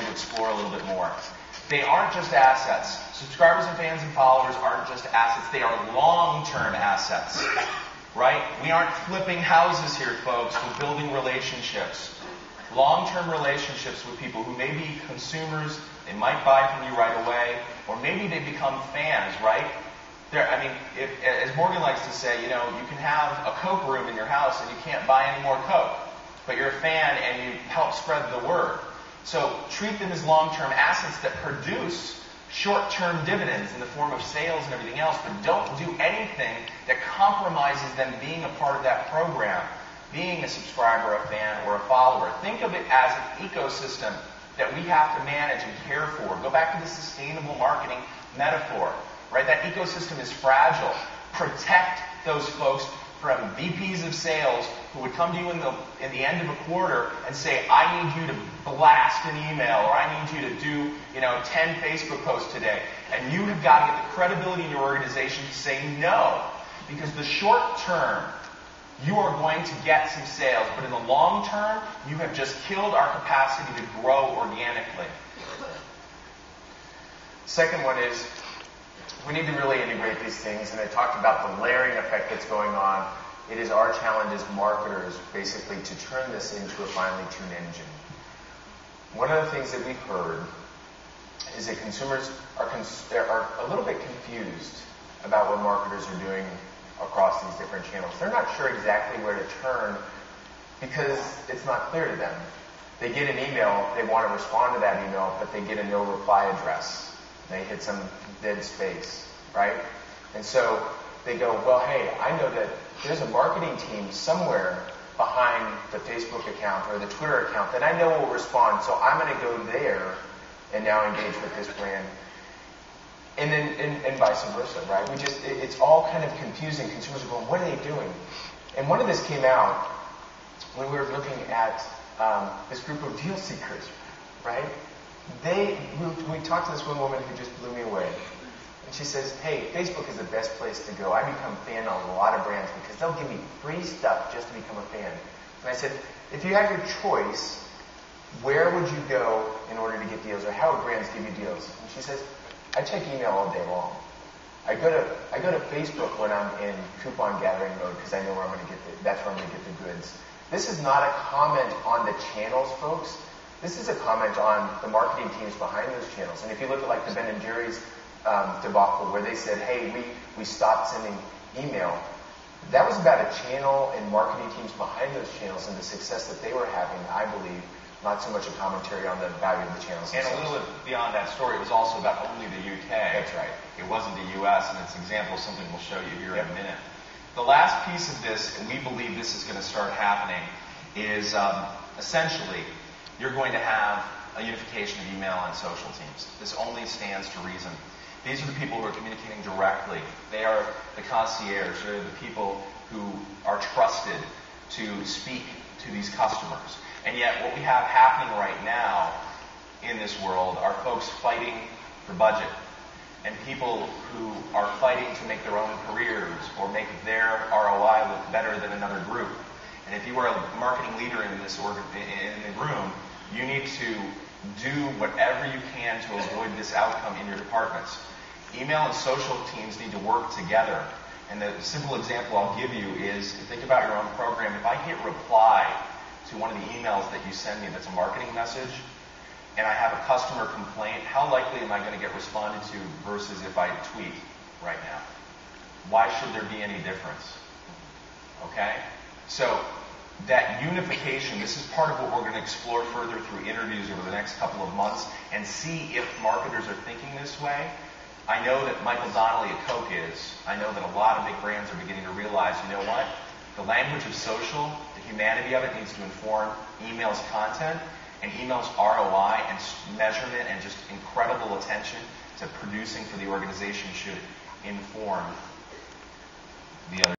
to explore a little bit more. They aren't just assets. Subscribers and fans and followers aren't just assets. They are long-term assets, right? We aren't flipping houses here, folks. We're building relationships. Long-term relationships with people who may be consumers. They might buy from you right away, or maybe they become fans, right? As Morgan likes to say, you can have a Coke room in your house and you can't buy any more Coke, but you're a fan and you help spread the word. So treat them as long-term assets that produce short-term dividends in the form of sales and everything else, but don't do anything that compromises them being a part of that program, being a subscriber, a fan, or a follower. Think of it as an ecosystem that we have to manage and care for. Go back to the sustainable marketing metaphor, right? That ecosystem is fragile. Protect those folks from VPs of sales who would come to you in the end of a quarter and say, I need you to blast an email, or I need you to do 10 Facebook posts today. And you have got to get the credibility in your organization to say no. Because the short term, you are going to get some sales, but in the long term, you have just killed our capacity to grow organically. Second one is, we need to really integrate these things, and I talked about the layering effect that's going on. It is our challenge as marketers, basically, to turn this into a finely tuned engine. One of the things that we've heard is that consumers are a little bit confused about what marketers are doing across these different channels. They're not sure exactly where to turn because it's not clear to them. They get an email, they want to respond to that email, but they get a no reply address. They hit some dead space, right? And so they go, well, hey, I know that there's a marketing team somewhere behind the Facebook account or the Twitter account that I know will respond, so I'm going to go there and now engage with this brand. And then, and vice versa, right? It's all kind of confusing. Consumers are going, what are they doing? And one of this came out when we were looking at this group of deal seekers, right? We talked to this one woman who just blew me away. And she says, hey, Facebook is the best place to go. I become a fan on a lot of brands because they'll give me free stuff just to become a fan. And I said, if you had your choice, where would you go in order to get deals, or how would brands give you deals? And she says, I check email all day long. I go to Facebook when I'm in coupon gathering mode because I know where I'm going to get that's where I'm going to get the goods. This is not a comment on the channels, folks. This is a comment on the marketing teams behind those channels. And if you look at like the Ben & Jerry's debacle where they said, hey, we stopped sending email, that was about a channel and marketing teams behind those channels and the success that they were having, I believe, not so much a commentary on the value of the channels themselves. And a little bit beyond that story, it was also about only the UK. That's right. It wasn't the US, and it's an example of something we'll show you here in a minute. The last piece of this, and we believe this is going to start happening, is essentially you're going to have a unification of email and social teams. This only stands to reason. These are the people who are communicating directly. They are the concierge. They're the people who are trusted to speak to these customers. And yet what we have happening right now in this world are folks fighting for budget and people who are fighting to make their own careers or make their ROI look better than another group. And if you are a marketing leader in this in the room, you need to do whatever you can to avoid this outcome in your departments. Email and social teams need to work together. And the simple example I'll give you is, think about your own program. If I hit reply to one of the emails that you send me that's a marketing message, and I have a customer complaint, how likely am I going to get responded to versus if I tweet right now? Why should there be any difference? Okay? So that unification, this is part of what we're going to explore further through interviews over the next couple of months and see if marketers are thinking this way. I know that Michael Donnelly at Coke is. I know that a lot of big brands are beginning to realize, you know what? The language of social, the humanity of it needs to inform email's content, and email's ROI and measurement and just incredible attention to producing for the organization should inform the other.